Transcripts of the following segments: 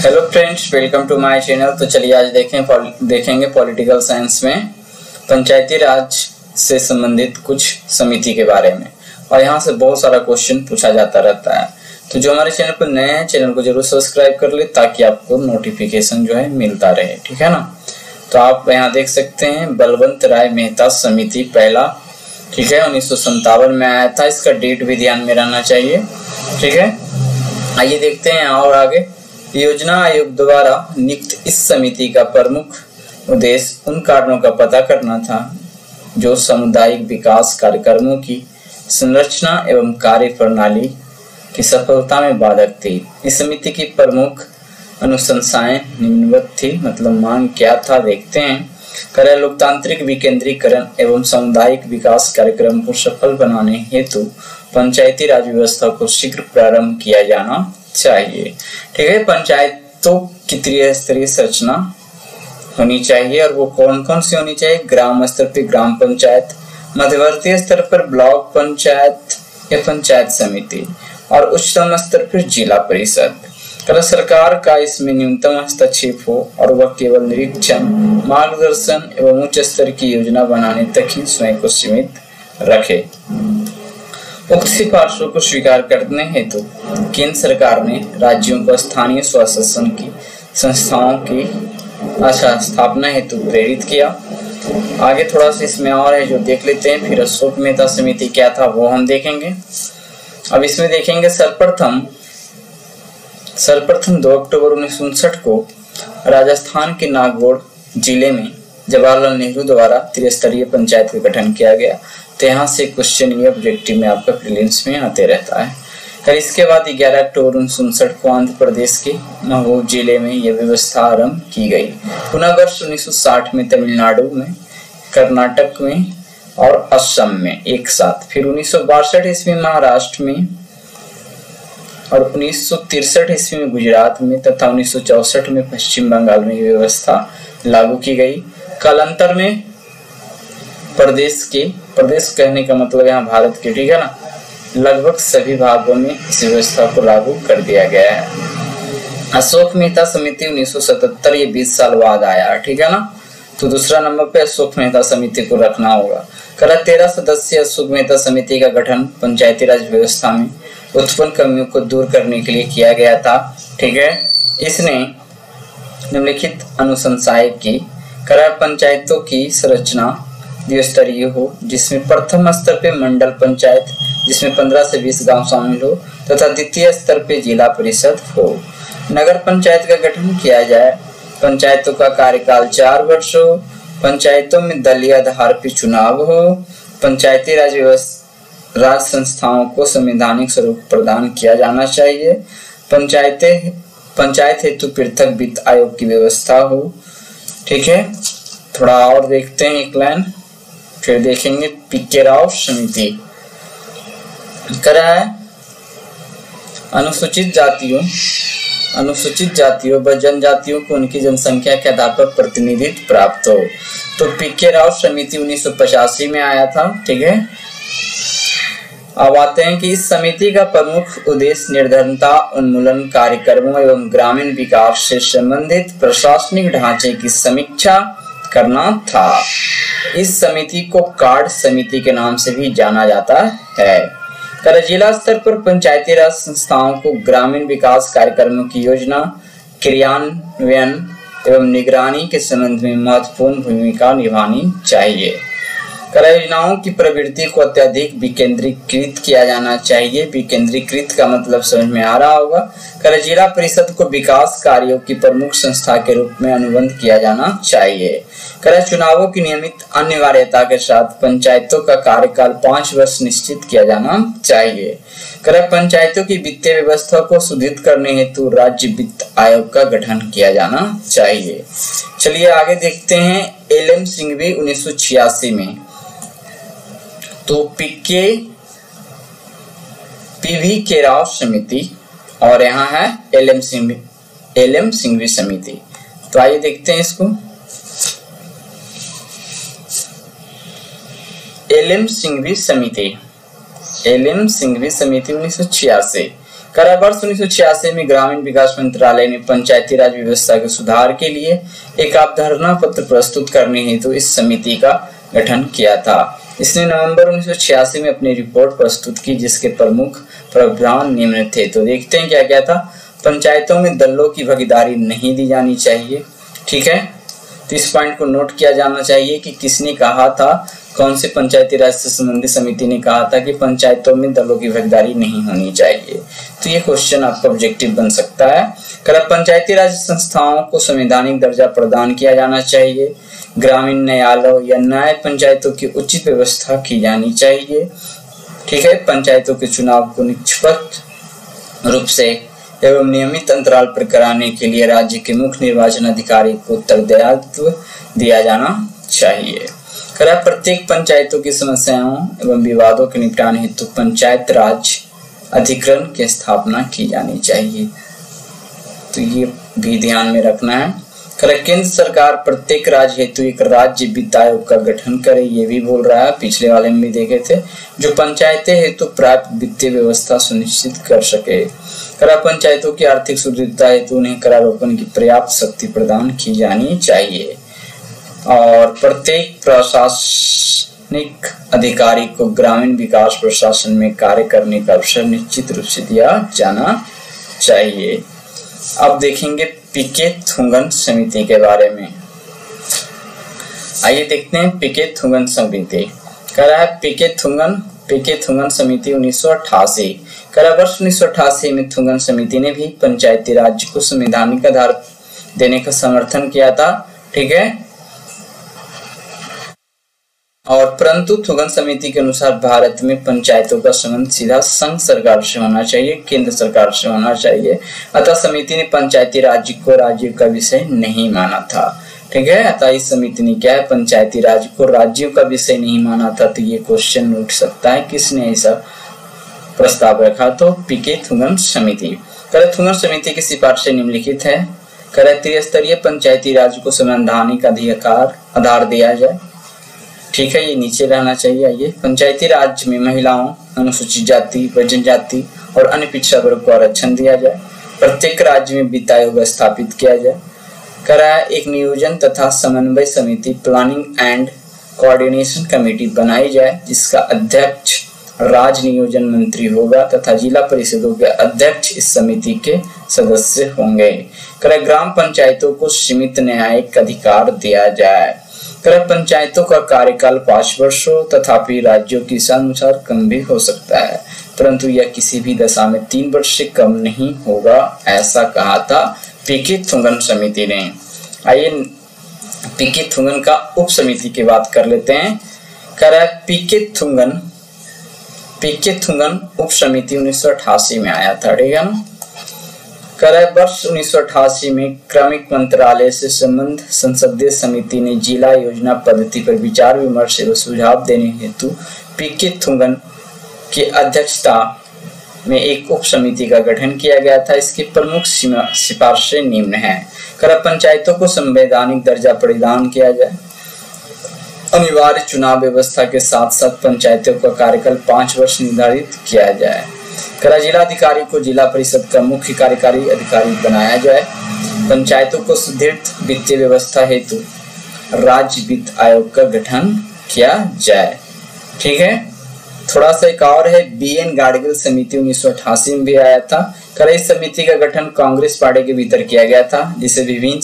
Hello friends, welcome to my channel. तो चलिए आज देखेंगे पॉलिटिकल साइंस में पंचायती राज से संबंधित कुछ समिति के बारे में। और यहाँ से बहुत सारा क्वेश्चन पूछा जाता रहता है। तो जो हमारे चैनल पर नए हैं, चैनल को जरूर सब्सक्राइब कर ले ताकि आपको नोटिफिकेशन जो है मिलता रहे, ठीक है ना। तो आप यहाँ देख सकते हैं बलवंत राय मेहता समिति पहला, ठीक है, 1957 में आया था। इसका डेट भी ध्यान में रहना चाहिए, ठीक है। आइए देखते हैं और आगे। योजना आयोग द्वारा नियुक्त इस समिति का प्रमुख उद्देश्य उन कारणों का पता करना था जो सामुदायिक विकास कार्यक्रमों की संरचना एवं कार्य प्रणाली की सफलता में बाधक थी। इस समिति की प्रमुख अनुशंसाएं निम्नवत थी, मतलब मांग क्या था देखते हैं। कार्य लोकतांत्रिक विकेंद्रीकरण एवं सामुदायिक विकास कार्यक्रम को सफल बनाने हेतु पंचायती राज व्यवस्था को शीघ्र प्रारंभ किया जाना चाहिए, ठीक है। पंचायतों की त्रिस्तरीय संरचना होनी चाहिए और वो कौन कौन सी होनी चाहिए। ग्राम स्तर पर ग्राम पंचायत, मध्यवर्ती स्तर पर ब्लॉक पंचायत या पंचायत समिति और उच्चतम स्तर पर जिला परिषद। सरकार का इसमें न्यूनतम हस्तक्षेप हो और वह केवल निरीक्षण, मार्गदर्शन एवं उच्च स्तर की योजना बनाने तक ही स्वयं को सीमित रखे। उक्त सिफारिशों को स्वीकार करने हेतु केंद्र सरकार ने राज्यों को स्थानीय स्वशासन की संस्थाओं की स्थापना हेतु प्रेरित किया। आगे थोड़ा सा इसमें और है जो देख लेते हैं, फिर अशोक मेहता समिति क्या था वो हम देखेंगे। अब इसमें देखेंगे सर्वप्रथम 2 अक्टूबर 1959 को राजस्थान के नागौर जिले में जवाहरलाल नेहरू द्वारा त्रिस्तरीय पंचायत का गठन किया गया। तो यहाँ से क्वेश्चन ये ऑब्जेक्टिव में आपका प्रीलिम्स में आते रहता है। फिर इसके बाद 11 अक्टूबर 1959 को आंध्र प्रदेश के महबूब जिले में यह व्यवस्था आरंभ की गई। पुनः वर्ष 1960 में तमिलनाडु में, कर्नाटक में और असम में एक साथ। फिर 1962 ईस्वी में महाराष्ट्र में और 1963 ईस्वी में गुजरात में तथा 1964 में पश्चिम बंगाल में यह व्यवस्था लागू की गई। कालांतर में प्रदेश कहने का मतलब यहाँ भारत के, ठीक है ना, लगभग सभी भागों में इस व्यवस्था को लागू कर दिया गया है। अशोक मेहता समिति 1977, ये 20 साल बाद आया, ठीक है ना। तो दूसरा नंबर पे अशोक मेहता समिति को रखना होगा। 13 सदस्यीय अशोक मेहता समिति का गठन पंचायती राज व्यवस्था में उत्पन्न कमियों को दूर करने के लिए किया गया था, ठीक है। इसने निम्नलिखित अनुशंसाएं की। पंचायतों की संरचना द्विस्तरीय हो, जिसमें प्रथम स्तर पे मंडल पंचायत जिसमें 15 से 20 गांव शामिल हो तथा द्वितीय स्तर पे जिला परिषद हो। नगर पंचायत का गठन किया जाए। पंचायतों का कार्यकाल 4 वर्ष हो। पंचायतों में दलीय आधार पर चुनाव हो। पंचायती राज संस्थाओं को संवैधानिक स्वरूप प्रदान किया जाना चाहिए। पंचायत हेतु पृथक वित्त आयोग की व्यवस्था हो, ठीक है। थोड़ा और देखते हैं एक लाइन, फिर देखेंगे पीके राव समिति करा है। अनुसूचित जातियों व जनजातियों को उनकी जनसंख्या के आधार पर प्रतिनिधित्व प्राप्त हो। तो पीके राव समिति 1985 में आया था, ठीक है। अब आते हैं कि इस समिति का प्रमुख उद्देश्य निर्धनता उन्मूलन कार्यक्रमों एवं ग्रामीण विकास से संबंधित प्रशासनिक ढांचे की समीक्षा करना था। इस समिति को कार्ड समिति के नाम से भी जाना जाता है। जिला स्तर पर पंचायती राज संस्थाओं को ग्रामीण विकास कार्यक्रमों की योजना, क्रियान्वयन एवं निगरानी के संबंध में महत्वपूर्ण भूमिका निभानी चाहिए। योजनाओं की प्रवृत्ति को अत्यधिक विकेंद्रीकृत किया जाना चाहिए। विकेंद्रीकृत का मतलब समझ में आ रहा होगा। जिला परिषद को विकास कार्यों की प्रमुख संस्था के रूप में अनुबंध किया जाना चाहिए। चुनावों की नियमित अनिवार्यता के साथ पंचायतों का कार्यकाल 5 वर्ष निश्चित किया जाना चाहिए। पंचायतों की वित्तीय व्यवस्था को सुदृढ़ करने हेतु राज्य वित्त आयोग का गठन किया जाना चाहिए। चलिए आगे देखते हैं। LM सिंघवी 1986 में, तो PV के राव समिति और यहाँ है LM सिंघवी समिति। तो आइए देखते हैं इसको। LM सिंघवी समिति 1986 करा वर्ष 1986 में ग्रामीण विकास मंत्रालय ने पंचायती राज व्यवस्था के सुधार के लिए एक अवधारणा पत्र प्रस्तुत करने हेतु इस समिति का गठन किया था। इसने नवंबर 1986 में अपनी रिपोर्ट प्रस्तुत की, जिसके प्रमुख प्रावधान निम्न थे। तो देखते हैं क्या क्या था। पंचायतों में दलों की भागीदारी नहीं दी जानी चाहिए। ठीक है, तो इस पॉइंट को नोट किया जाना चाहिए कि किसने कहा था, कौन से पंचायती राज से संबंधित समिति ने कहा था कि पंचायतों में दलों की भागीदारी नहीं होनी चाहिए। तो ये क्वेश्चन आपका ऑब्जेक्टिव बन सकता है। पंचायती राज संस्थाओं को संवैधानिक दर्जा प्रदान किया जाना चाहिए। ग्रामीण न्यायालयों या न्याय पंचायतों की उचित व्यवस्था की जानी चाहिए। ठीक है, पंचायतों के चुनाव को निष्पक्ष रूप से एवं नियमित अंतराल पर कराने के लिए राज्य के मुख्य निर्वाचन अधिकारी को उत्तरदायित्व दिया जाना चाहिए। प्रत्येक पंचायतों की समस्याओं एवं विवादों के निपटान हेतु पंचायत राज अधिकरण की स्थापना की जानी चाहिए। तो ये भी ध्यान में रखना है। केंद्र सरकार प्रत्येक राज्य हेतु एक राज्य वित्त आयोग का गठन करे, ये भी बोल रहा है, पिछले वाले में भी देखे थे, जो पंचायतें हेतु प्राप्त वित्तीय व्यवस्था सुनिश्चित कर सके। पंचायतों की आर्थिक सुदृढ़ता हेतु उन्हें करारोपण की पर्याप्त शक्ति प्रदान की जानी चाहिए और प्रत्येक प्रशासनिक अधिकारी को ग्रामीण विकास प्रशासन में कार्य करने का अवसर निश्चित रूप से दिया जाना चाहिए। अब देखेंगे पीके थुंगन समिति के बारे में। आइए देखते हैं पीके थुंगन समिति। कह रहा है पीके थुंगन समिति 1988। वर्ष 1988 में थुंगन समिति ने भी पंचायती राज को संवैधानिक आधार देने का समर्थन किया था। ठीक है, और परंतु थुंगन समिति के अनुसार भारत में पंचायतों का संबंध सीधा संघ सरकार से होना चाहिए, केंद्र सरकार से होना चाहिए। अतः समिति ने पंचायती राज को राज्य का विषय नहीं माना था। ठीक है, अतः इस समिति ने क्या है, पंचायती राज को राज्यों का विषय नहीं माना था। तो ये क्वेश्चन उठ सकता है, किसने ऐसा प्रस्ताव रखा, तो पीके थुंगन समिति। थुंगन समिति की सिफारिशें निम्नलिखित है। त्रिस्तरीय पंचायती राज को संवैधानिक अधिकार आधार दिया जाए। ठीक है, ये नीचे रहना चाहिए। आइए, पंचायती राज में महिलाओं, अनुसूचित जाति व जनजाति और अन्य पिछड़ा वर्ग को आरक्षण दिया जाए। प्रत्येक राज्य में वित्त आयोग स्थापित किया जाए। एक नियोजन तथा समन्वय समिति प्लानिंग एंड कोऑर्डिनेशन कमेटी बनाई जाए, जिसका अध्यक्ष राज्य नियोजन मंत्री होगा तथा जिला परिषदों के अध्यक्ष इस समिति के सदस्य होंगे। ग्राम पंचायतों को सीमित न्यायिक अधिकार दिया जाए। पंचायतों का कार्यकाल 5 वर्ष हो, तथापि राज्यों के अनुसार कम भी हो सकता है, परंतु यह किसी भी दशा में 3 वर्ष से कम नहीं होगा, ऐसा कहा था पीके थुंगन समिति ने। आइए पीके थुंगन का उप समिति की बात कर लेते हैं। पीके थुंगन उप समिति 1988 में आया था। ठीक है ना। वर्ष 1988 में क्रमिक मंत्रालय से संबंध संसदीय समिति ने जिला योजना पद्धति पर विचार विमर्श एवं सुझाव देने हेतु पीके थुंगन की अध्यक्षता में एक उप समिति का गठन किया गया था। इसकी प्रमुख सिफारिशें निम्न हैं। पंचायतों को संवैधानिक दर्जा प्रदान किया जाए। अनिवार्य चुनाव व्यवस्था के साथ साथ पंचायतों का कार्यकाल 5 वर्ष निर्धारित किया जाए। जिलाधिकारी को जिला परिषद का मुख्य कार्यकारी अधिकारी बनाया जाए। पंचायतों को सुदृढ़ वित्तीय व्यवस्था हेतु राज्य वित्त आयोग का गठन किया जाए। ठीक है, थोड़ा सा एक और है, बीएन गाडगिल समिति 1988 में भी आया था। इस समिति का गठन कांग्रेस पार्टी के भीतर किया गया था, जिसे विभिन्न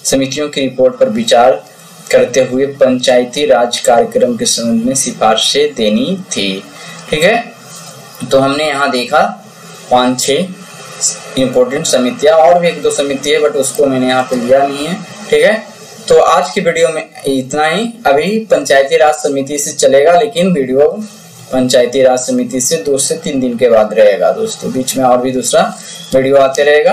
समितियों की रिपोर्ट पर विचार करते हुए पंचायती राज कार्यक्रम के संबंध में सिफारिशें देनी थी। ठीक है, तो हमने यहाँ देखा 5-6 इंपोर्टेंट समितियां, और भी 1-2 समिति है, बट उसको मैंने यहाँ पे लिया नहीं है। ठीक है, तो आज की वीडियो में इतना ही। अभी पंचायती राज समिति से चलेगा, लेकिन वीडियो पंचायती राज समिति से 2 से 3 दिन के बाद रहेगा दोस्तों। बीच में और भी दूसरा वीडियो आते रहेगा।